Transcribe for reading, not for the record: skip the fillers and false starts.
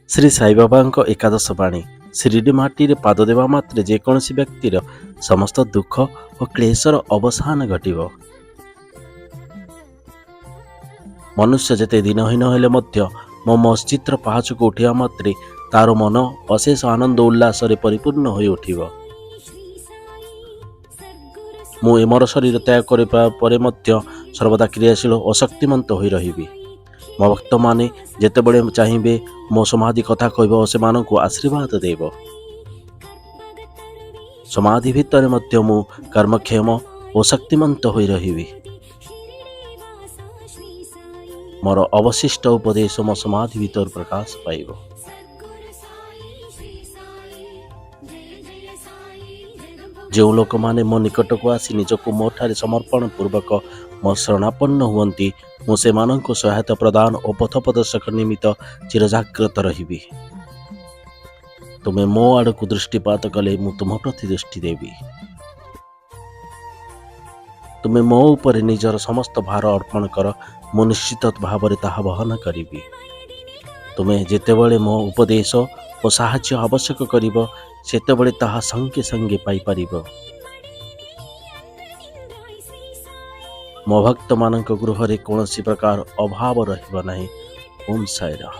ଶ୍ରୀ ସାଇବାବାଙ୍କ ଏକାଦଶ ବାଣୀ। ଶିରିଡ଼ି ମାଟିରେ ପାଦ ଦେବା ମାତ୍ରେ ଯେକୌଣସି ବ୍ୟକ୍ତିର ସମସ୍ତ ଦୁଃଖ ଓ କ୍ଲେଶର ଅବସାନ ଘଟିବ। ମନୁଷ୍ୟ ଯେତେ ଦିନହୀନ ହେଲେ ମଧ୍ୟ ମୋ ମସଜିଦର ପାହାଚକୁ ଉଠିବା ମାତ୍ରେ ତାର ମନ ଅଶେଷ ଆନନ୍ଦ ଉଲ୍ଲାସରେ ପରିପୂର୍ଣ୍ଣ ହୋଇ ଉଠିବ। ମୁଁ ମୋର ଶରୀର ତ୍ୟାଗ କରିବା ପରେ ମଧ୍ୟ ସର୍ବଦା କ୍ରିୟାଶୀଳ ଓ ଶକ୍ତିମନ୍ତ ହୋଇ ରହିବି। ମୋ ଭକ୍ତମାନେ ଯେତେବେଳେ ଚାହିଁବେ ମୋ ସମାଧି କଥା କହିବ ଓ ସେମାନଙ୍କୁ ଆଶୀର୍ବାଦ ଦେବ। ସମାଧି ଭିତରେ ମଧ୍ୟ ମୁଁ କର୍ମକ୍ଷମ ଓ ଶକ୍ତିମନ୍ତ ହୋଇ ରହିବି। ମୋର ଅବଶିଷ୍ଟ ଉପଦେଶ ମୋ ସମାଧି ଭିତରୁ ପ୍ରକାଶ ପାଇବ। ଯେଉଁ ଲୋକମାନେ ମୋ ନିକଟକୁ ଆସି ନିଜକୁ ମୋଠାରେ ସମର୍ପଣ ପୂର୍ବକ ମୋ ଶରଣାପନ୍ନ ହୁଅନ୍ତି, ମୁଁ ସେମାନଙ୍କୁ ସହାୟତା ପ୍ରଦାନ ଓ ପଥ ପ୍ରଦର୍ଶକ ନିମିତ୍ତ ଚିରଜାଗ୍ରତ ରହିବି। ତୁମେ ମୋ ଆଡ଼କୁ ଦୃଷ୍ଟିପାତ କଲେ ମୁଁ ତୁମ ପ୍ରତି ଦୃଷ୍ଟି ଦେବି। ତୁମେ ମୋ ଉପରେ ନିଜର ସମସ୍ତ ଭାର ଅର୍ପଣ କର, ମୁଁ ନିଶ୍ଚିତ ଭାବରେ ତାହା ବହନ କରିବି। ତୁମେ ଯେତେବେଳେ ମୋ ଉପଦେଶ ଓ ସାହାଯ୍ୟ ଆବଶ୍ୟକ କରିବ, ସେତେବେଳେ ତାହା ସଙ୍ଗେ ସଙ୍ଗେ ପାଇପାରିବ। ମୋ ଭକ୍ତମାନଙ୍କ ଗୃହରେ କୌଣସି ପ୍ରକାର ଅଭାବ ରହିବ ନାହିଁ। ଓମ୍ ସାଇରାମ।